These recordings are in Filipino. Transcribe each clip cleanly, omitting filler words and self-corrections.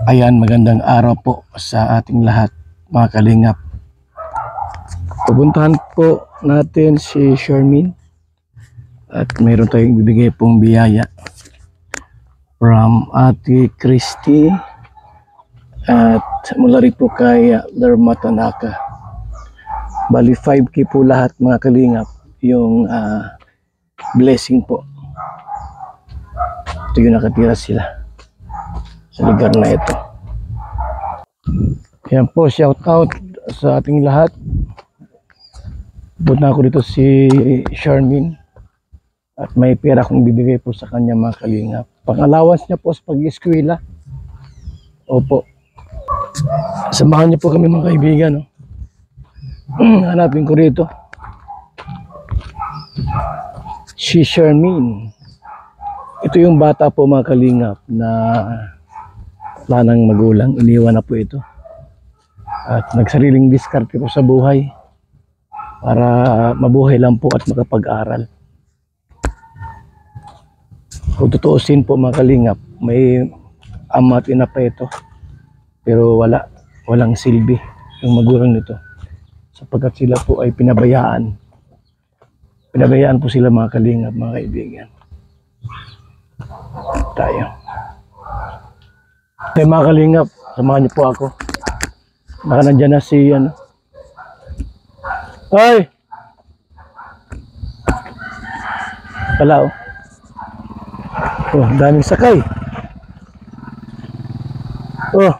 Ayan, magandang araw po sa ating lahat, mga kalingap. Pupuntahan po natin si Shermin at mayroon tayong bibigay pong biyaya from Ate Christy at mula rin po kay Dharma Tanaka. Bali 5K po lahat, mga kalingap, yung blessing po. Ito yung nakatira sila sa lugar na ito. Yan po, shout out sa ating lahat. Punta ako dito si Shermin at may pera akong bibigay po sa kanya, mga kalingap. Pang-allowance niya po sa pag-eskwela. Opo. Samahan niyo po kami, mga kaibigan. No? Hanapin ko rito si Shermin. Ito yung bata po, mga kalingap, na wala ng magulang, iniwan na po ito at nagsariling diskarte po sa buhay para mabuhay lang po at makapag-aral. Kung tutuusin po, mga kalingap, may ama at ina pa ito, pero walang silbi yung magulang nito sapagkat sila po ay pinabayaan po sila, mga kalingap, mga kaibigan. Tayo. Okay, mga kalingap, samahan niyo po ako. Baka nandyan na si Hoy! Pala, oh, daming sakay. Oh,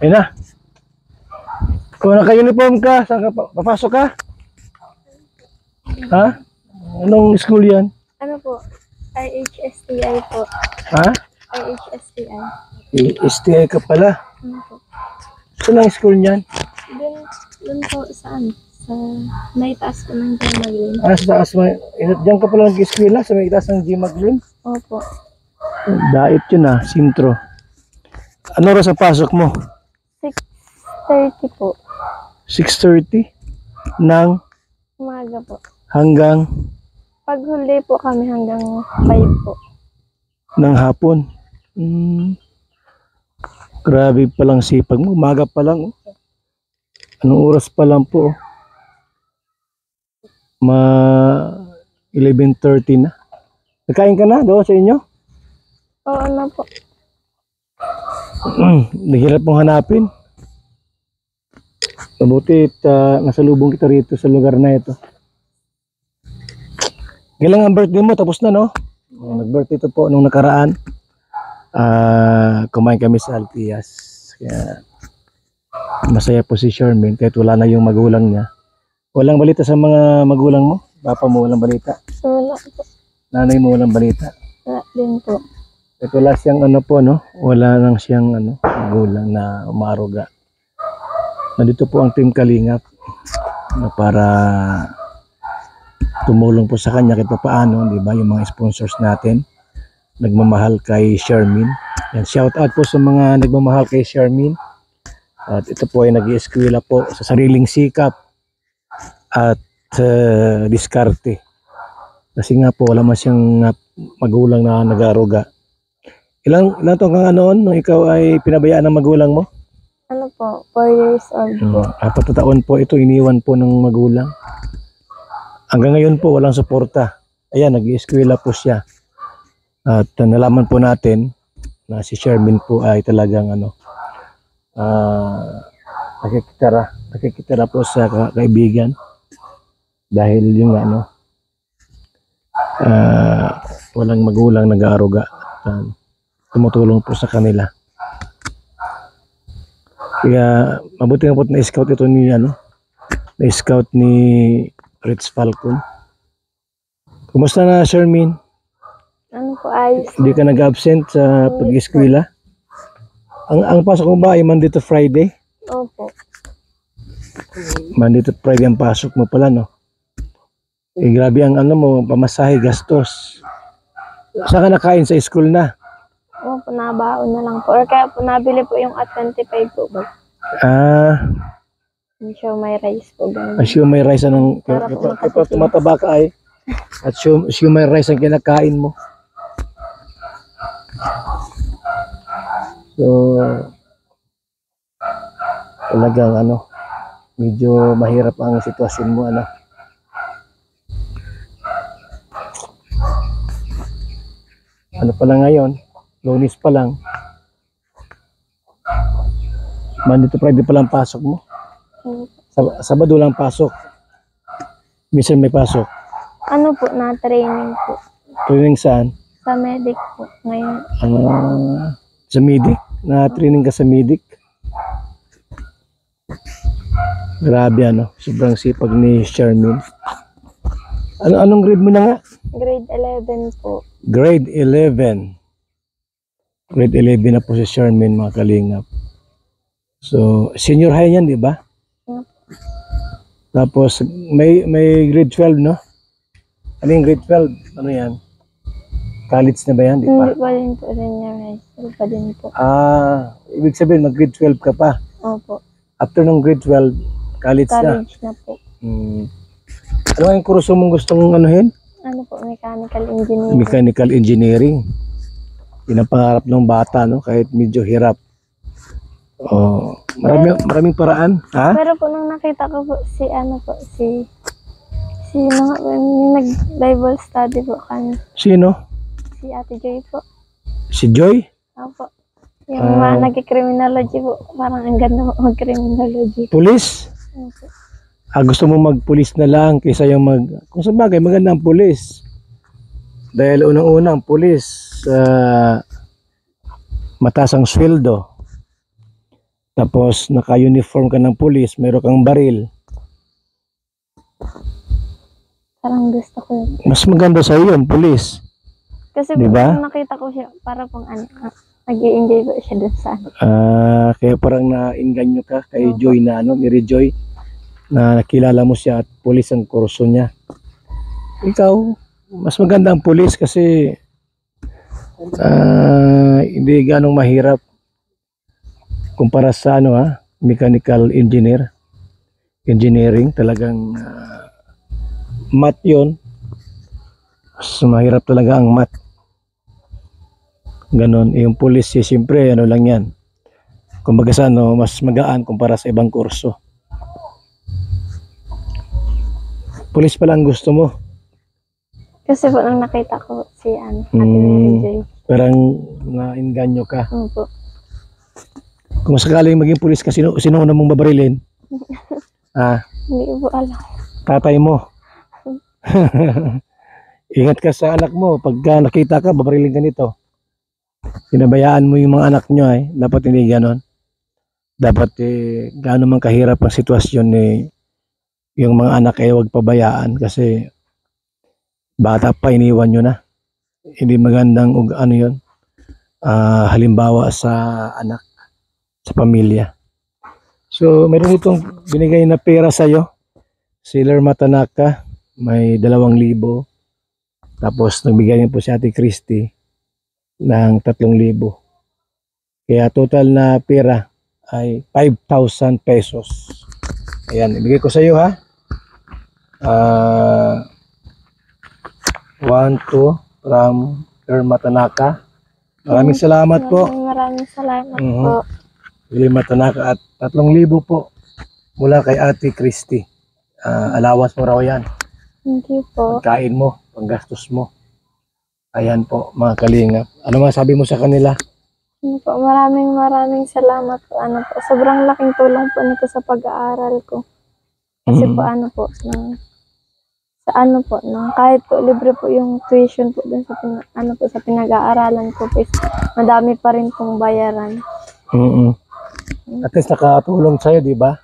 ayun na. Kung naka-uniform ka, saan ka papasok ka? Ha? Anong school yan? Ano po? IHSTI po. Ha? IHSTI. STI ka pala. Ano po? Saan ang school niyan? Doon po saan? Sa may taas po ng Jamaglin. Ah, sa taas mo. Diyan ka pala nag-eskwela sa may taas ng Jamaglin? Opo. Dait yun sintro. Ano oras ang pasok mo? 6:30 po. 6:30 ng Umaga po. hanggang Pag huli po kami hanggang 5 po. ng hapon. Grabe palang sipag mo. Umaga pa lang. Anong oras pa lang po? 11:30 na. Nakain ka na doon sa inyo? Oo na po. Nahirap mong hanapin. Mabuti nasalubong kita rito sa lugar na ito. Kailan ang birthday mo? Tapos na, no? Nag-birthday ito po nung nakaraan. Kumain kami sa Altias. Kaya masaya po si Shermin kahit wala na yung magulang niya. Walang balita sa mga magulang mo? Papa mo walang balita? Wala po. Nanay mo walang balita? Wala din po. At wala siyang no? Wala lang siyang magulang na umaruga. Nandito po ang Team Kalingap na para tumulong po sa kanya kahit paano, di ba? Yung mga sponsors natin nagmamahal kay Shermin. Yan, shout out po sa mga nagmamahal kay Shermin. At ito po ay nag-i-eskwela po sa sariling sikap at diskarte. Kasi nga po wala man siyang magulang na nag-aruga. Ilang taon kang nung ikaw ay pinabayaan ng magulang mo? Ano po? 4 years old po. 4 taon po ito iniwan po ng magulang. Hanggang ngayon po walang suporta. Ayan, nag-i-eskwela po siya. At nalaman po natin na si Shermin po ay talagang nakikitira po sa kaibigan dahil yung walang magulang nag-aaruga at tumutulong po sa kanila. Kaya mabuti nga po na-scout ito ni na-scout ni Ritz Falcon. Kumusta na, Shermin? Ano po? Ayos. Hindi ka nag-absent sa pag-eskwela? Ang pasok mo ba ay Monday to Friday? Opo. Monday to Friday ang pasok mo pala, no? Eh, grabe ang mo, pamasahe, gastos. Saan ka nakain sa school na? Opo, nabaon na lang po. Or kaya po nabili po yung at 25 po ba? Yung siomai rice po. Ganun. Siomai rice Para po kapag tumataba ka ay at siomai rice ang kinakain mo. So, talagang medyo mahirap ang sitwasyon mo, pa lang ngayon, Lunes pa lang, Monday to Friday pa lang pasok mo. Opo. Sabado lang pasok. Minsan may pasok. Ano po, na training po. Training saan? Sa medic po ngayon. Sa medic? Na-training ka sa medic? Grabe sobrang sipag ni Charmin. Anong grade mo na nga? Grade 11 po. Grade 11. Grade 11 na po si Charmin, mga kalingap. So, senior high yan, di ba? Opo. Tapos, may grade 12, no? Ano yung grade 12? Ano yan? College na ba yan? Di pa? Hindi pa din po, senior high school pa din po. Ibig sabihin, mag-grade 12 ka pa. Opo. After ng grade 12, college na. College na po. Ano yung kurso mong gustong anuhin? Ano po, mechanical engineering. Mechanical engineering. Yun ang pangarap ng bata, no? Kahit medyo hirap. Maraming paraan. Ha? Pero po nung nakita ko po si mga yung nag-Bible study po kami. Sino? Si Ate Joy po. Si Joy? Opo. Yung mga nag-criminology po. Parang ang ganda po mag-criminology. Pulis? Opo. Gusto mo mag-pulis na lang kaysa yung kung sa bagay, maganda ang pulis. Dahil unang-una ang pulis, mataas ang sweldo. Tapos naka-uniform ka ng pulis, mayroon kang baril. Parang gusto ko yun. Mas maganda sa iyo ang pulis. Kasi Diba? nung nakita ko siya, para pong nag-i-enjoy po siya dun sa Kaya parang na-inganyo ka kay Opo. Joy Mary Joy, na nakilala mo siya at pulis ang kurso niya. Ikaw, mas maganda ang pulis kasi hindi ganong mahirap kumpara sa mechanical engineering. Talagang math yun. Mas mahirap talaga ang math. Ganon. Yung police, siyempre, lang yan. Kumbaga sa mas magaan kumpara sa ibang kurso. Police pala ang gusto mo. Kasi po nung nakita ko si Ate Mary Joy. Parang nainganyo ka. Opo. Kung sakaling maging pulis ka, sino una mong babarilin? Hindi ko po alam. Tatay mo. Ingat ka sa anak mo. Pagka nakita ka, babarilin ka nito. Pinabayaan mo yung mga anak nyo Dapat hindi ganon. Dapat gaano man kahirap ang sitwasyon yung mga anak ay huwag pabayaan kasi bata pa, iniwan nyo na. Hindi magandang yun. Halimbawa sa anak, sa pamilya. So, meron itong binigay na pera sa'yo. Sailor Matanaka, may 2,000. Tapos, nagbigay niya po si Ate Christy ng 3,000. Kaya total na pera ay 5,000 pesos. Ayan, ibigay ko sa iyo ha. 1, 2 from Irma Tanaka. Maraming salamat po. Maraming salamat po. Irma Tanaka at 3,000 po mula kay Ate Christy. Allowance mo raw yan. Thank you po. Pagkain mo, panggastos mo. Ayan po mga kalingap. Ano masabi mo sa kanila? Maraming salamat po. Sobrang laking tulong po nito sa pag-aaral ko. Kasi po kahit po libre po yung tuition po dun sa sa pinag-aaralan ko, madami pa rin pong bayaran. At least nakatulong sa'yo, di ba?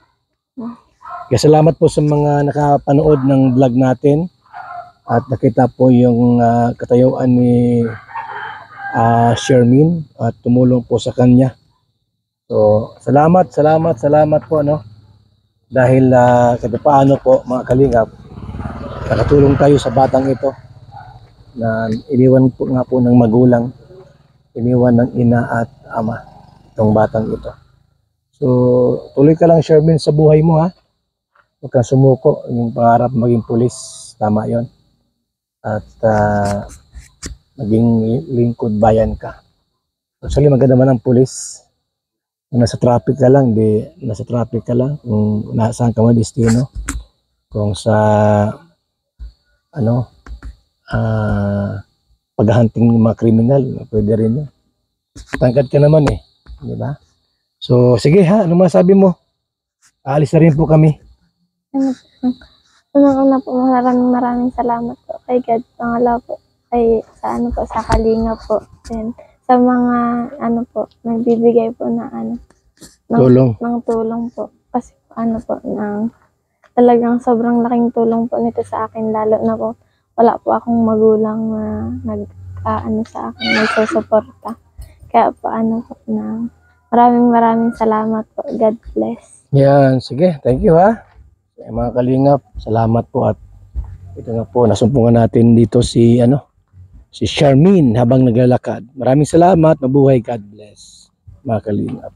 Kaya salamat po sa mga nakapanood ng vlog natin at nakita po yung katayuan ni Shermin at tumulong po sa kanya. So, salamat po dahil kahit paano po mga kalingap, nakatulong tayo sa batang ito na iniwan po nga po ng magulang, iniwan ng ina at ama itong batang ito. So, tuloy ka lang Shermin sa buhay mo ha. Huwag kang sumuko, yung pangarap maging pulis, tama yon. At maging lingkod bayan ka. Actually, maganda man ang pulis. Kung nasa traffic ka lang, di nasa traffic ka lang. Kung nasaan ka man destino. Kung sa ano, paghahunting ng mga kriminal, pwede rin yun. Tangkad ka naman eh. Di ba? So, sige ha, ano masabi mo? Aalis na rin po kami. Ano po? Unang-una po, maraming salamat po kay God. Pangalawa po, ay sa ano po, sa Kalinga po. And sa mga ano po, nagbibigay po na ano, Tulong. ng tulong po. Kasi ano po, talagang sobrang laking tulong po nito sa akin. Lalo na po, wala po akong magulang na ano sa akin, nagsusuporta. Kaya po ano po, maraming salamat po. God bless. Yan, sige. Thank you ha. Mga kalingap, salamat po at ito nga po, nasumpungan natin dito si Charmaine habang naglalakad. Maraming salamat, mabuhay, God bless. Mga kalingap.